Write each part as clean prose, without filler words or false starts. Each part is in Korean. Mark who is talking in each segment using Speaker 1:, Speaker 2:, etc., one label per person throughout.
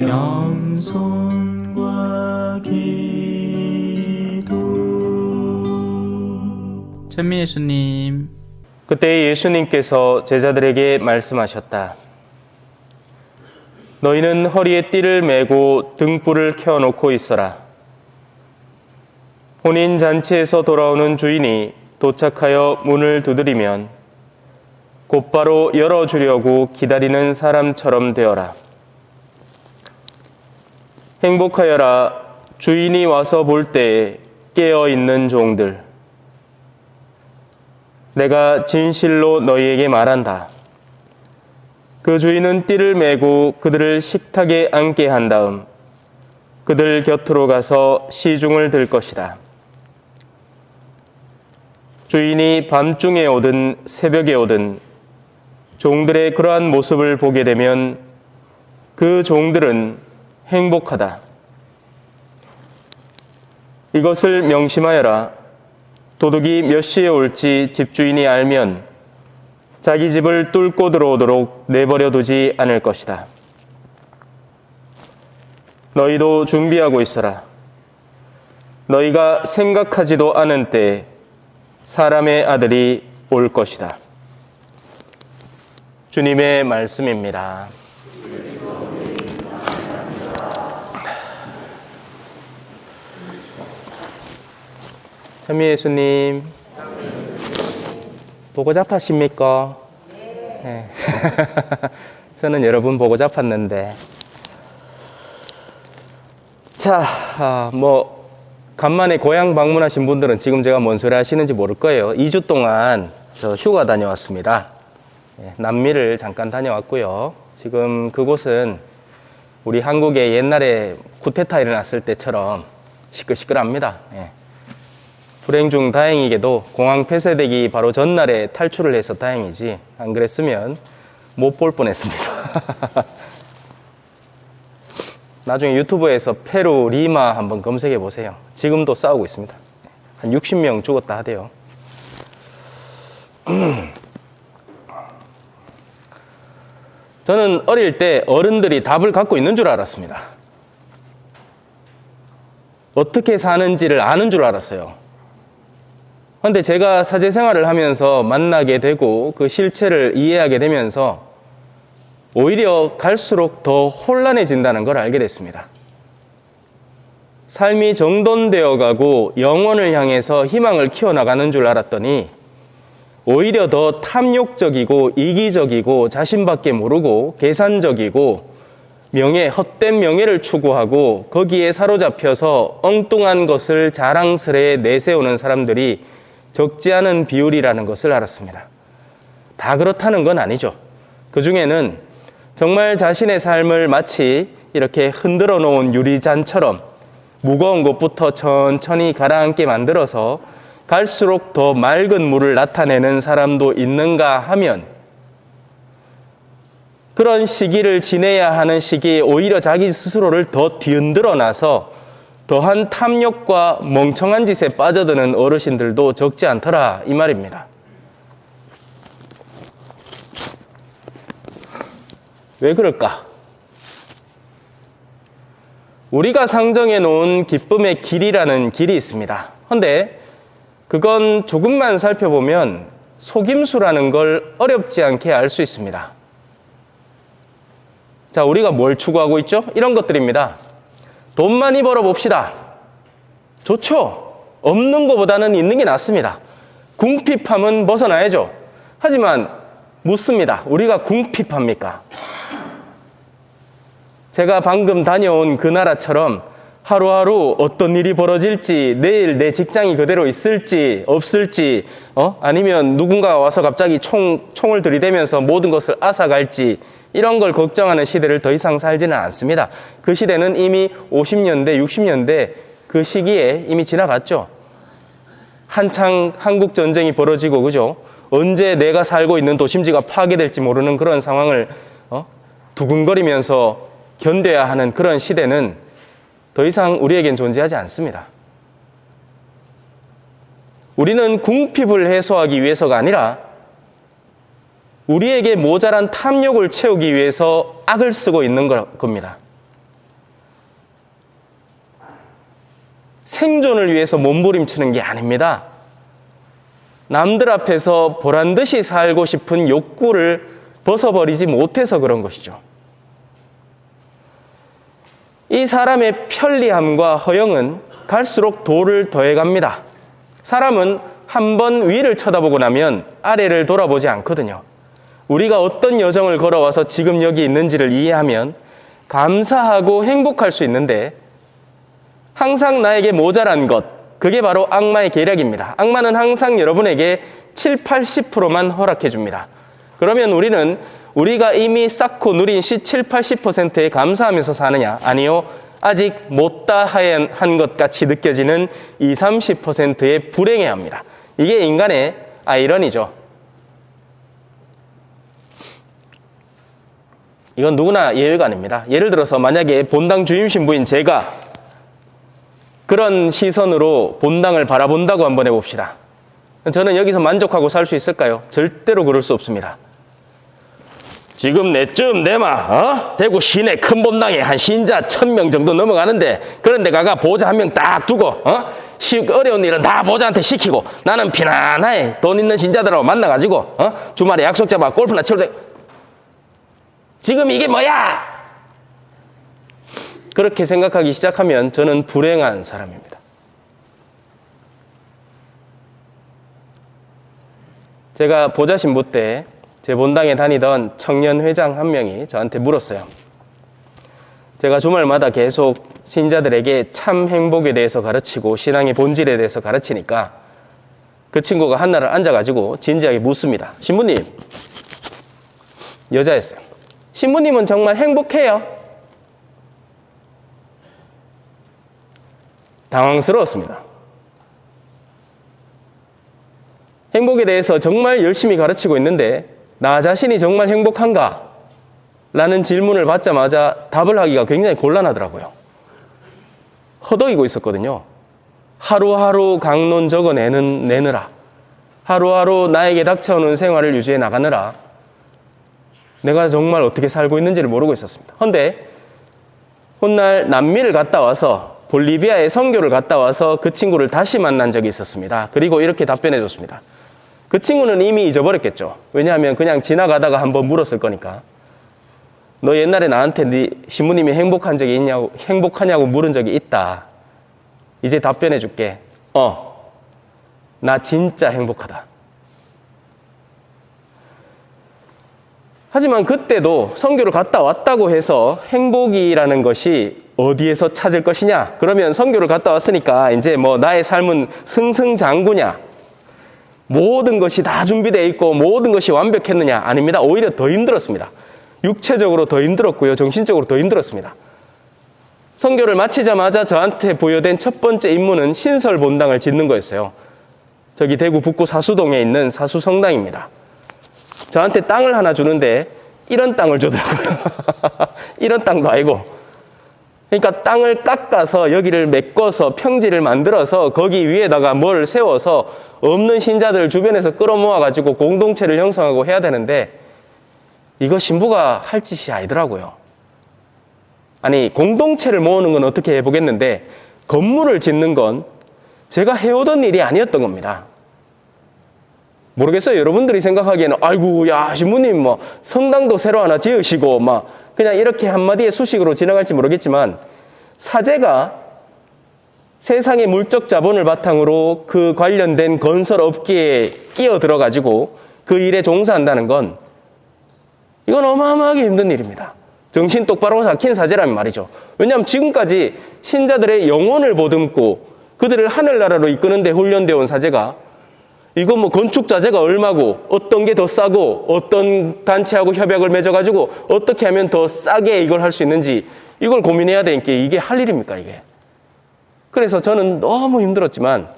Speaker 1: 겸손과 기도. 찬미 예수님.
Speaker 2: 그때 예수님께서 제자들에게 말씀하셨다. 너희는 허리에 띠를 메고 등불을 켜놓고 있어라. 혼인 잔치에서 돌아오는 주인이 도착하여 문을 두드리면 곧바로 열어주려고 기다리는 사람처럼 되어라. 행복하여라. 주인이 와서 볼 때에 깨어있는 종들. 내가 진실로 너희에게 말한다. 그 주인은 띠를 메고 그들을 식탁에 앉게 한 다음 그들 곁으로 가서 시중을 들 것이다. 주인이 밤중에 오든 새벽에 오든 종들의 그러한 모습을 보게 되면 그 종들은 행복하다. 이것을 명심하여라. 도둑이 몇 시에 올지 집주인이 알면 자기 집을 뚫고 들어오도록 내버려 두지 않을 것이다. 너희도 준비하고 있어라. 너희가 생각하지도 않은 때에 사람의 아들이 올 것이다. 주님의 말씀입니다. 찬미 예수님, 보고 잡았습니까? 네. 저는 여러분 보고 잡았는데. 자, 간만에 고향 방문하신 분들은 지금 제가 뭔 소리 하시는지 모를 거예요. 2주 동안 저 휴가 다녀왔습니다. 남미를 잠깐 다녀왔고요. 지금 그곳은 우리 한국에 옛날에 쿠데타 일어났을 때처럼 시끌시끌합니다. 불행 중 다행이게도 공항 폐쇄되기 바로 전날에 탈출을 해서 다행이지, 안 그랬으면 못 볼 뻔했습니다. 나중에 유튜브에서 페루 리마 한번 검색해 보세요. 지금도 싸우고 있습니다. 한 60명 죽었다 하대요. 저는 어릴 때 어른들이 답을 갖고 있는 줄 알았습니다. 어떻게 사는지를 아는 줄 알았어요. 그런데 제가 사제생활을 하면서 만나게 되고 그 실체를 이해하게 되면서 오히려 갈수록 더 혼란해진다는 걸 알게 됐습니다. 삶이 정돈되어 가고 영혼을 향해서 희망을 키워나가는 줄 알았더니 오히려 더 탐욕적이고 이기적이고 자신밖에 모르고 계산적이고 헛된 명예를 추구하고 거기에 사로잡혀서 엉뚱한 것을 자랑스레 내세우는 사람들이 적지 않은 비율이라는 것을 알았습니다. 다 그렇다는 건 아니죠. 그 중에는 정말 자신의 삶을 마치 이렇게 흔들어 놓은 유리잔처럼 무거운 것부터 천천히 가라앉게 만들어서 갈수록 더 맑은 물을 나타내는 사람도 있는가 하면, 그런 시기를 지내야 하는 시기에 오히려 자기 스스로를 더 뒤흔들어 놔서 더한 탐욕과 멍청한 짓에 빠져드는 어르신들도 적지 않더라, 이 말입니다. 왜 그럴까? 우리가 상정해 놓은 기쁨의 길이라는 길이 있습니다. 그런데 그건 조금만 살펴보면 속임수라는 걸 어렵지 않게 알 수 있습니다. 자, 우리가 뭘 추구하고 있죠? 이런 것들입니다. 돈 많이 벌어봅시다. 좋죠. 없는 것보다는 있는 게 낫습니다. 궁핍함은 벗어나야죠. 하지만 묻습니다. 우리가 궁핍합니까? 제가 방금 다녀온 그 나라처럼 하루하루 어떤 일이 벌어질지, 내일 내 직장이 그대로 있을지 없을지, 아니면 누군가가 와서 갑자기 총을 들이대면서 모든 것을 앗아갈지, 이런 걸 걱정하는 시대를 더 이상 살지는 않습니다. 그 시대는 이미 50년대, 60년대 그 시기에 이미 지나갔죠. 한창 한국 전쟁이 벌어지고, 그죠? 언제 내가 살고 있는 도심지가 파괴될지 모르는 그런 상황을 두근거리면서 견뎌야 하는 그런 시대는 더 이상 우리에겐 존재하지 않습니다. 우리는 궁핍을 해소하기 위해서가 아니라 우리에게 모자란 탐욕을 채우기 위해서 악을 쓰고 있는 겁니다. 생존을 위해서 몸부림치는 게 아닙니다. 남들 앞에서 보란듯이 살고 싶은 욕구를 벗어버리지 못해서 그런 것이죠. 이 사람의 편리함과 허영은 갈수록 도를 더해갑니다. 사람은 한번 위를 쳐다보고 나면 아래를 돌아보지 않거든요. 우리가 어떤 여정을 걸어와서 지금 여기 있는지를 이해하면 감사하고 행복할 수 있는데 항상 나에게 모자란 것, 그게 바로 악마의 계략입니다. 악마는 항상 여러분에게 7, 80%만 허락해 줍니다. 그러면 우리는 우리가 이미 쌓고 누린 7, 80%에 감사하면서 사느냐? 아니요. 아직 못다 한 것 같이 느껴지는 20, 30%에 불행해합니다. 이게 인간의 아이러니죠. 이건 누구나 예외가 아닙니다. 예를 들어서 만약에 본당 주임 신부인 제가 그런 시선으로 본당을 바라본다고 한번 해봅시다. 저는 여기서 만족하고 살 수 있을까요? 절대로 그럴 수 없습니다. 지금 내쯤 내마 대구 시내 큰 본당에 한 신자 1000명 정도 넘어가는데 그런데 가가 보좌 한 명 딱 두고 어려운 일은 다 보좌한테 시키고 나는 편안하게 돈 있는 신자들하고 만나가지고 주말에 약속 잡아 골프나 치러 지금 이게 뭐야? 그렇게 생각하기 시작하면 저는 불행한 사람입니다. 제가 보좌 신부 때 제 본당에 다니던 청년 회장 한 명이 저한테 물었어요. 제가 주말마다 계속 신자들에게 참 행복에 대해서 가르치고 신앙의 본질에 대해서 가르치니까 그 친구가 한날을 앉아가지고 진지하게 묻습니다. 신부님, 여자였어요. 신부님은 정말 행복해요? 당황스러웠습니다. 행복에 대해서 정말 열심히 가르치고 있는데 나 자신이 정말 행복한가? 라는 질문을 받자마자 답을 하기가 굉장히 곤란하더라고요. 허덕이고 있었거든요. 하루하루 강론 적어내느라 하루하루 나에게 닥쳐오는 생활을 유지해 나가느라 내가 정말 어떻게 살고 있는지를 모르고 있었습니다. 그런데 훗날 남미를 갔다 와서 볼리비아에 선교를 갔다 와서 그 친구를 다시 만난 적이 있었습니다. 그리고 이렇게 답변해 줬습니다. 그 친구는 이미 잊어버렸겠죠. 왜냐하면 그냥 지나가다가 한번 물었을 거니까. 너 옛날에 나한테 네 신부님이 행복하냐고 물은 적이 있다. 이제 답변해 줄게. 나 진짜 행복하다. 하지만 그때도 선교를 갔다 왔다고 해서 행복이라는 것이 어디에서 찾을 것이냐? 그러면 선교를 갔다 왔으니까 이제 뭐 나의 삶은 승승장구냐? 모든 것이 다 준비되어 있고 모든 것이 완벽했느냐? 아닙니다. 오히려 더 힘들었습니다. 육체적으로 더 힘들었고요. 정신적으로 더 힘들었습니다. 선교를 마치자마자 저한테 부여된 첫 번째 임무는 신설 본당을 짓는 거였어요. 저기 대구 북구 사수동에 있는 사수성당입니다. 저한테 땅을 하나 주는데 이런 땅을 주더라고요. 이런 땅도 아니고. 그러니까 땅을 깎아서 여기를 메꿔서 평지를 만들어서 거기 위에다가 뭘 세워서 없는 신자들을 주변에서 끌어모아가지고 공동체를 형성하고 해야 되는데 이거 신부가 할 짓이 아니더라고요. 아니 공동체를 모으는 건 어떻게 해보겠는데 건물을 짓는 건 제가 해오던 일이 아니었던 겁니다. 모르겠어요. 여러분들이 생각하기에는 아이고 야 신부님 뭐 성당도 새로 하나 지으시고 막 그냥 이렇게 한마디의 수식으로 지나갈지 모르겠지만 사제가 세상의 물적 자본을 바탕으로 그 관련된 건설 업계에 끼어들어가지고 그 일에 종사한다는 건 이건 어마어마하게 힘든 일입니다. 정신 똑바로 잡힌 사제라면 말이죠. 왜냐하면 지금까지 신자들의 영혼을 보듬고 그들을 하늘나라로 이끄는 데 훈련되어 온 사제가 이거 뭐 건축 자재가 얼마고 어떤 게 더 싸고 어떤 단체하고 협약을 맺어가지고 어떻게 하면 더 싸게 이걸 할 수 있는지 이걸 고민해야 되니까 이게 할 일입니까 이게. 그래서 저는 너무 힘들었지만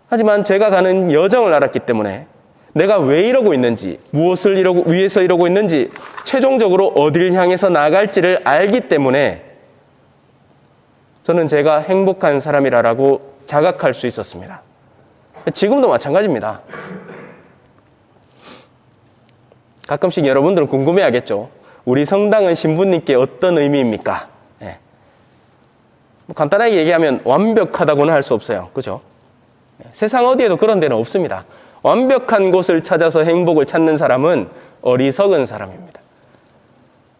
Speaker 2: 하지만 제가 가는 여정을 알았기 때문에 내가 왜 이러고 있는지 무엇을 위해서 이러고 있는지 최종적으로 어디를 향해서 나아갈지를 알기 때문에 저는 제가 행복한 사람이라고 자각할 수 있었습니다. 지금도 마찬가지입니다. 가끔씩 여러분들은 궁금해하겠죠. 우리 성당은 신부님께 어떤 의미입니까? 간단하게 얘기하면 완벽하다고는 할 수 없어요. 그죠? 세상 어디에도 그런 데는 없습니다. 완벽한 곳을 찾아서 행복을 찾는 사람은 어리석은 사람입니다.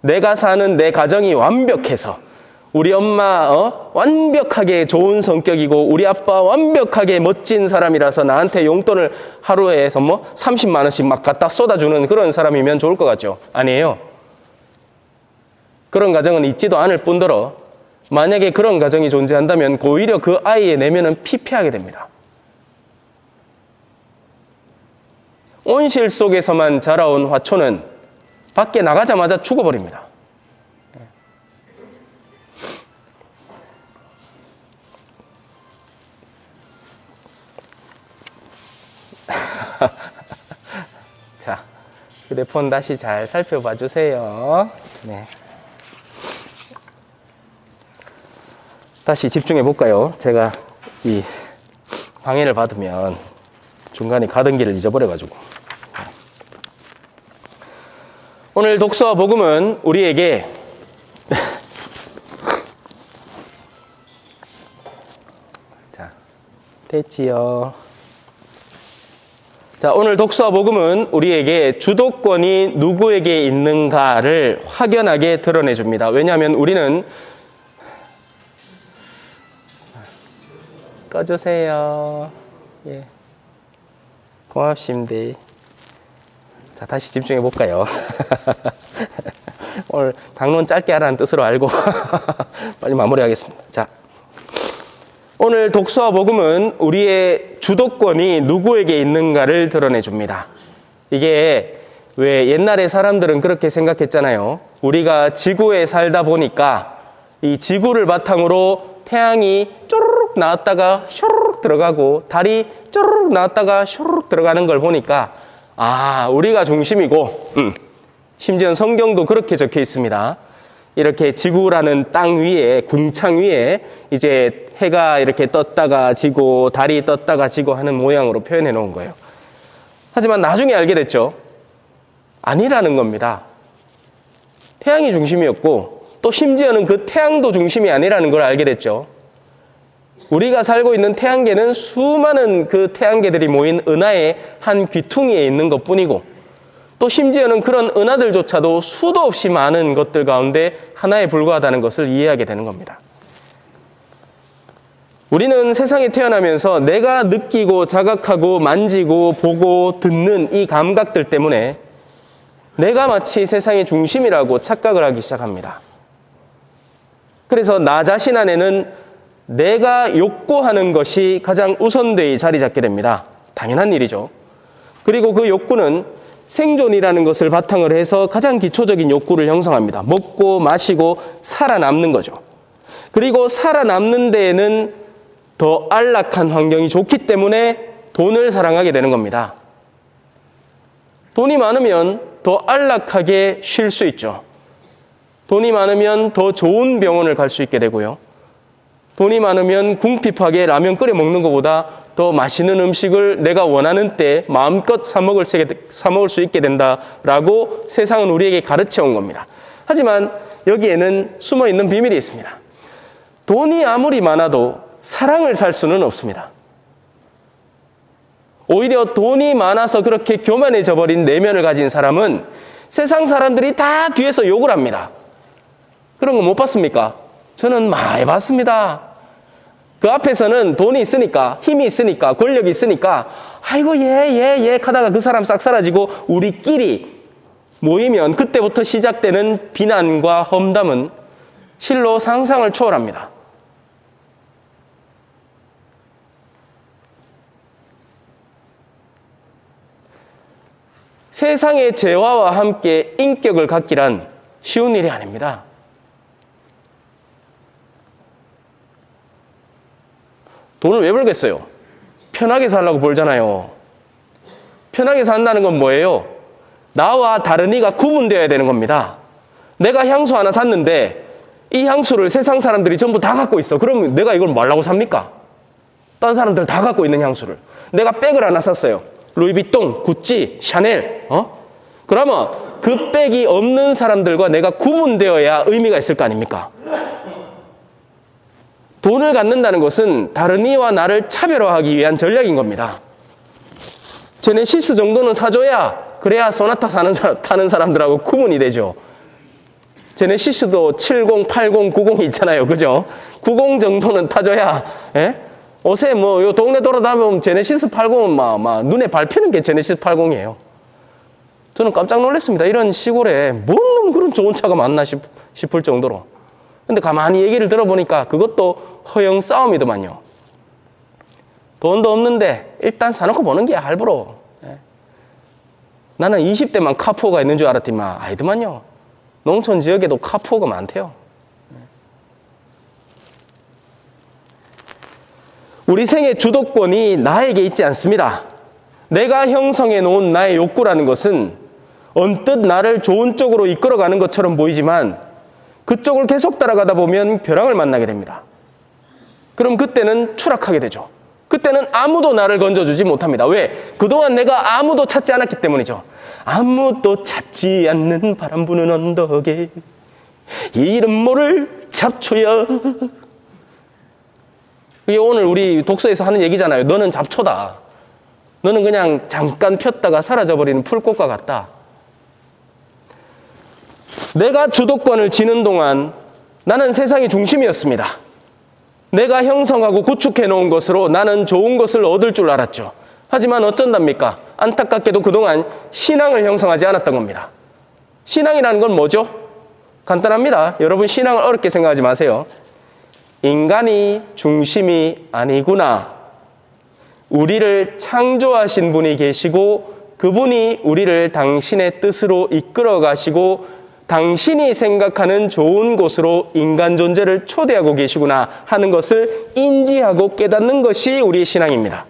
Speaker 2: 내가 사는 내 가정이 완벽해서 우리 엄마 완벽하게 좋은 성격이고 우리 아빠 완벽하게 멋진 사람이라서 나한테 용돈을 하루에 30만 원씩 막 갖다 쏟아주는 그런 사람이면 좋을 것 같죠? 아니에요. 그런 가정은 있지도 않을 뿐더러 만약에 그런 가정이 존재한다면 오히려 그 아이의 내면은 피폐하게 됩니다. 온실 속에서만 자라온 화초는 밖에 나가자마자 죽어버립니다. 자, 휴대폰 다시 잘 살펴봐 주세요. 네. 다시 집중해 볼까요? 제가 이 방해를 받으면 중간에 가던 길을 잊어버려가지고. 오늘 독서와 복음은 우리에게 자, 됐지요. 자, 오늘 독서와 복음은 우리에게 주도권이 누구에게 있는가를 확연하게 드러내 줍니다. 왜냐하면 우리는 꺼주세요. 예. 고맙습니다. 자, 다시 집중해 볼까요? 오늘 강론 짧게 하라는 뜻으로 알고 빨리 마무리하겠습니다. 자, 오늘 독서와 복음은 우리의 주도권이 누구에게 있는가를 드러내 줍니다. 이게 왜 옛날에 사람들은 그렇게 생각했잖아요. 우리가 지구에 살다 보니까 이 지구를 바탕으로 태양이 쪼르륵 나왔다가 쇼르륵 들어가고 달이 쪼르륵 나왔다가 쇼르륵 들어가는 걸 보니까 우리가 중심이고 심지어 성경도 그렇게 적혀 있습니다. 이렇게 지구라는 땅 위에 궁창 위에 이제 해가 이렇게 떴다가 지고 달이 떴다가 지고 하는 모양으로 표현해 놓은 거예요. 하지만 나중에 알게 됐죠. 아니라는 겁니다. 태양이 중심이었고 또 심지어는 그 태양도 중심이 아니라는 걸 알게 됐죠. 우리가 살고 있는 태양계는 수많은 그 태양계들이 모인 은하의 한 귀퉁이에 있는 것뿐이고 또 심지어는 그런 은하들조차도 수도 없이 많은 것들 가운데 하나에 불과하다는 것을 이해하게 되는 겁니다. 우리는 세상에 태어나면서 내가 느끼고 자각하고 만지고 보고 듣는 이 감각들 때문에 내가 마치 세상의 중심이라고 착각을 하기 시작합니다. 그래서 나 자신 안에는 내가 욕구하는 것이 가장 우선되이 자리 잡게 됩니다. 당연한 일이죠. 그리고 그 욕구는 생존이라는 것을 바탕으로 해서 가장 기초적인 욕구를 형성합니다. 먹고 마시고 살아남는 거죠. 그리고 살아남는 데에는 더 안락한 환경이 좋기 때문에 돈을 사랑하게 되는 겁니다. 돈이 많으면 더 안락하게 쉴 수 있죠. 돈이 많으면 더 좋은 병원을 갈 수 있게 되고요. 돈이 많으면 궁핍하게 라면 끓여 먹는 것보다 더 맛있는 음식을 내가 원하는 때 마음껏 사 먹을 수 있게 된다라고 세상은 우리에게 가르쳐 온 겁니다. 하지만 여기에는 숨어 있는 비밀이 있습니다. 돈이 아무리 많아도 사랑을 살 수는 없습니다. 오히려 돈이 많아서 그렇게 교만해져 버린 내면을 가진 사람은 세상 사람들이 다 뒤에서 욕을 합니다. 그런 거 못 봤습니까? 저는 많이 봤습니다. 그 앞에서는 돈이 있으니까, 힘이 있으니까, 권력이 있으니까 아이고 예 하다가 그 사람 싹 사라지고 우리끼리 모이면 그때부터 시작되는 비난과 험담은 실로 상상을 초월합니다. 세상의 재화와 함께 인격을 갖기란 쉬운 일이 아닙니다. 돈을 왜 벌겠어요? 편하게 살라고 벌잖아요. 편하게 산다는 건 뭐예요? 나와 다른 이가 구분되어야 되는 겁니다. 내가 향수 하나 샀는데 이 향수를 세상 사람들이 전부 다 갖고 있어. 그러면 내가 이걸 뭐라고 삽니까? 다른 사람들 다 갖고 있는 향수를. 내가 백을 하나 샀어요. 루이비통, 구찌, 샤넬. 그러면 그 백이 없는 사람들과 내가 구분되어야 의미가 있을 거 아닙니까? 돈을 갖는다는 것은 다른 이와 나를 차별화하기 위한 전략인 겁니다. 제네시스 정도는 사줘야 그래야 소나타 타는 사람들하고 구분이 되죠. 제네시스도 70, 80, 90이 있잖아요. 그죠? 90 정도는 타줘야, 예? 요새 뭐, 요 동네 돌아다니면 제네시스 80은 막 눈에 밟히는 게 제네시스 80이에요. 저는 깜짝 놀랐습니다. 이런 시골에 뭔 놈 그런 좋은 차가 많나 싶을 정도로. 근데 가만히 얘기를 들어보니까 그것도 허영 싸움이더만요. 돈도 없는데 일단 사놓고 보는 게 할부로. 예. 나는 20대만 카푸어가 있는 줄 알았더만 아니더만요. 농촌 지역에도 카푸어가 많대요. 우리 생의 주도권이 나에게 있지 않습니다. 내가 형성해 놓은 나의 욕구라는 것은 언뜻 나를 좋은 쪽으로 이끌어가는 것처럼 보이지만 그쪽을 계속 따라가다 보면 벼랑을 만나게 됩니다. 그럼 그때는 추락하게 되죠. 그때는 아무도 나를 건져주지 못합니다. 왜? 그동안 내가 아무도 찾지 않았기 때문이죠. 아무도 찾지 않는 바람 부는 언덕에 이름 모를 잡초야. 이게 오늘 우리 독서에서 하는 얘기잖아요. 너는 잡초다. 너는 그냥 잠깐 폈다가 사라져버리는 풀꽃과 같다. 내가 주도권을 쥐는 동안 나는 세상의 중심이었습니다. 내가 형성하고 구축해 놓은 것으로 나는 좋은 것을 얻을 줄 알았죠. 하지만 어쩐답니까? 안타깝게도 그동안 신앙을 형성하지 않았던 겁니다. 신앙이라는 건 뭐죠? 간단합니다. 여러분 신앙을 어렵게 생각하지 마세요. 인간이 중심이 아니구나. 우리를 창조하신 분이 계시고 그분이 우리를 당신의 뜻으로 이끌어 가시고 당신이 생각하는 좋은 곳으로 인간 존재를 초대하고 계시구나 하는 것을 인지하고 깨닫는 것이 우리의 신앙입니다.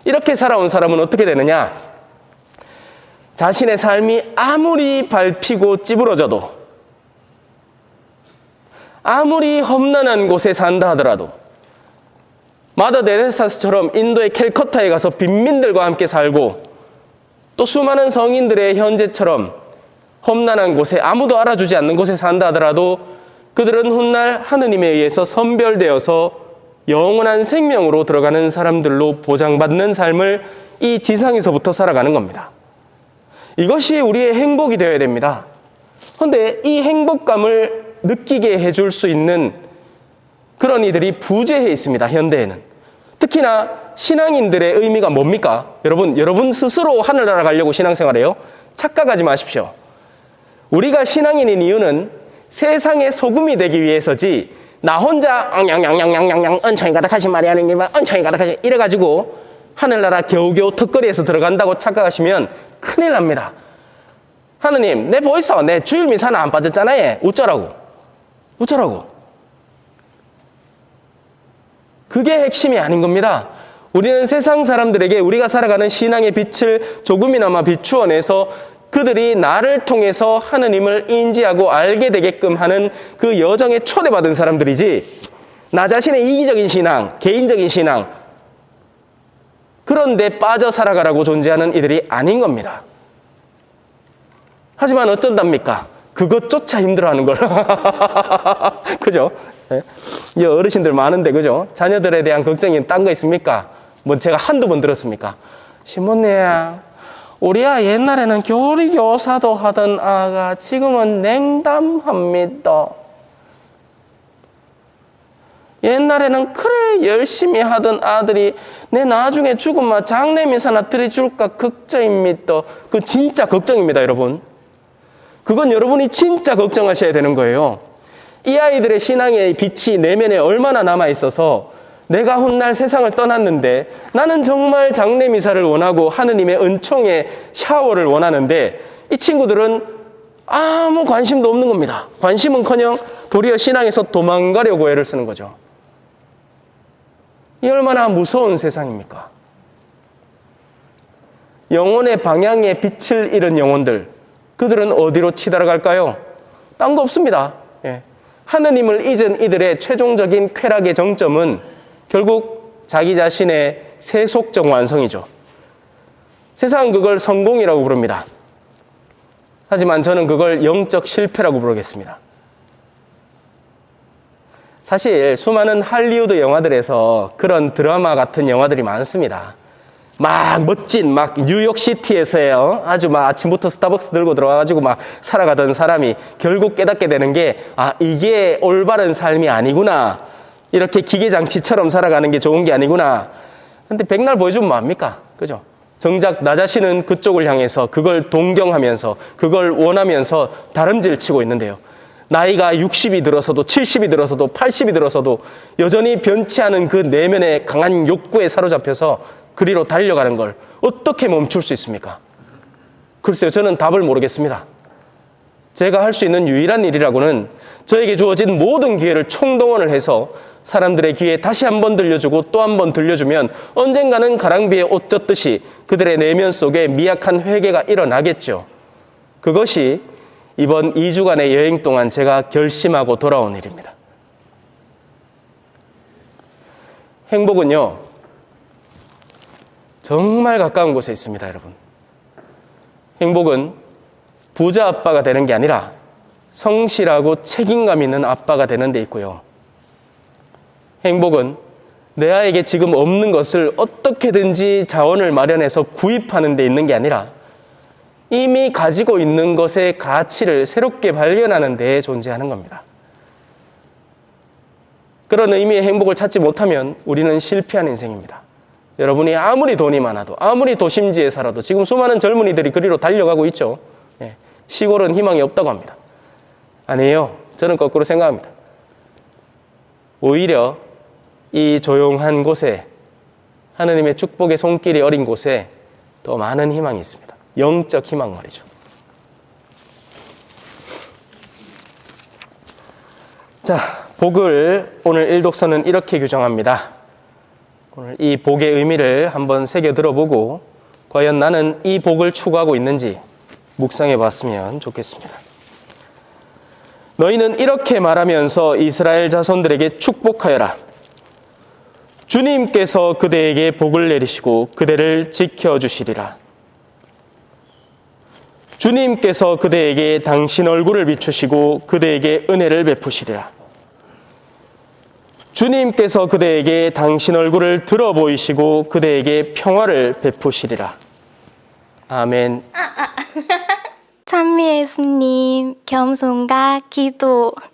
Speaker 2: 이렇게 살아온 사람은 어떻게 되느냐? 자신의 삶이 아무리 밟히고 찌부러져도 아무리 험난한 곳에 산다 하더라도 마더 데레사스처럼 인도의 캘커타에 가서 빈민들과 함께 살고 또 수많은 성인들의 현재처럼 험난한 곳에 아무도 알아주지 않는 곳에 산다 하더라도 그들은 훗날 하느님에 의해서 선별되어서 영원한 생명으로 들어가는 사람들로 보장받는 삶을 이 지상에서부터 살아가는 겁니다. 이것이 우리의 행복이 되어야 됩니다. 그런데 이 행복감을 느끼게 해줄 수 있는 그런 이들이 부재해 있습니다. 현대에는. 특히나 신앙인들의 의미가 뭡니까? 여러분 스스로 하늘 날아가려고 신앙생활해요? 착각하지 마십시오. 우리가 신앙인인 이유는 세상의 소금이 되기 위해서지 나 혼자 엉냥냥냥냥냥 은총이 가득하신 말이 아니니만 은총이 가득하신 이래가지고 하늘나라 겨우겨우 턱걸이에서 들어간다고 착각하시면 큰일 납니다. 하느님 내 보이소 내 주일 미사는 안 빠졌잖아요. 어쩌라고 그게 핵심이 아닌 겁니다. 우리는 세상 사람들에게 우리가 살아가는 신앙의 빛을 조금이나마 비추어내서 그들이 나를 통해서 하느님을 인지하고 알게 되게끔 하는 그 여정에 초대받은 사람들이지 나 자신의 이기적인 신앙, 개인적인 신앙 그런 데 빠져 살아가라고 존재하는 이들이 아닌 겁니다. 하지만 어쩐답니까? 그것조차 힘들어하는 걸. 그죠? 이 어르신들 많은데 그죠? 자녀들에 대한 걱정이 딴 거 있습니까? 뭐 제가 한두 번 들었습니까? 신부님 우리 아 옛날에는 교리교사도 하던 아가 지금은 냉담합니다. 옛날에는 그래 열심히 하던 아들이 내 나중에 죽으면 장례미사나 드려줄까 걱정입니다. 그 진짜 걱정입니다, 여러분. 그건 여러분이 진짜 걱정하셔야 되는 거예요. 이 아이들의 신앙의 빛이 내면에 얼마나 남아있어서 내가 훗날 세상을 떠났는데 나는 정말 장례미사를 원하고 하느님의 은총의 샤워를 원하는데 이 친구들은 아무 관심도 없는 겁니다. 관심은커녕 도리어 신앙에서 도망가려고 애를 쓰는 거죠. 이 얼마나 무서운 세상입니까? 영혼의 방향에 빛을 잃은 영혼들 그들은 어디로 치달아갈까요? 딴 거 없습니다. 하느님을 잊은 이들의 최종적인 쾌락의 정점은 결국 자기 자신의 세속적 완성이죠. 세상은 그걸 성공이라고 부릅니다. 하지만 저는 그걸 영적 실패라고 부르겠습니다. 사실 수많은 할리우드 영화들에서 그런 드라마 같은 영화들이 많습니다. 막 멋진 막 뉴욕시티에서요. 아주 막 아침부터 스타벅스 들고 들어와가지고 막 살아가던 사람이 결국 깨닫게 되는 게 이게 올바른 삶이 아니구나. 이렇게 기계장치처럼 살아가는 게 좋은 게 아니구나. 근데 백날 보여주면 뭐합니까? 그죠? 정작 나 자신은 그쪽을 향해서 그걸 동경하면서 그걸 원하면서 다름질 치고 있는데요. 나이가 60이 들어서도 70이 들어서도 80이 들어서도 여전히 변치 않은 그 내면의 강한 욕구에 사로잡혀서 그리로 달려가는 걸 어떻게 멈출 수 있습니까? 글쎄요, 저는 답을 모르겠습니다. 제가 할 수 있는 유일한 일이라고는 저에게 주어진 모든 기회를 총동원을 해서 사람들의 귀에 다시 한번 들려주고 또 한 번 들려주면 언젠가는 가랑비에 옷 젖듯이 그들의 내면 속에 미약한 회개가 일어나겠죠. 그것이 이번 2주간의 여행 동안 제가 결심하고 돌아온 일입니다. 행복은요, 정말 가까운 곳에 있습니다, 여러분. 행복은 부자 아빠가 되는 게 아니라 성실하고 책임감 있는 아빠가 되는 데 있고요. 행복은 내 아이에게 지금 없는 것을 어떻게든지 자원을 마련해서 구입하는 데 있는 게 아니라 이미 가지고 있는 것의 가치를 새롭게 발견하는 데에 존재하는 겁니다. 그런 의미의 행복을 찾지 못하면 우리는 실패한 인생입니다. 여러분이 아무리 돈이 많아도 아무리 도심지에 살아도 지금 수많은 젊은이들이 그리로 달려가고 있죠. 시골은 희망이 없다고 합니다. 아니에요. 저는 거꾸로 생각합니다. 오히려 이 조용한 곳에 하느님의 축복의 손길이 어린 곳에 더 많은 희망이 있습니다. 영적 희망 말이죠. 자, 복을 오늘 일독서는 이렇게 규정합니다. 오늘 이 복의 의미를 한번 새겨 들어보고 과연 나는 이 복을 추구하고 있는지 묵상해 봤으면 좋겠습니다. 너희는 이렇게 말하면서 이스라엘 자손들에게 축복하여라. 주님께서 그대에게 복을 내리시고 그대를 지켜주시리라. 주님께서 그대에게 당신 얼굴을 비추시고 그대에게 은혜를 베푸시리라. 주님께서 그대에게 당신 얼굴을 들어 보이시고 그대에게 평화를 베푸시리라. 아멘.
Speaker 3: 찬미 예수님, 겸손과 기도.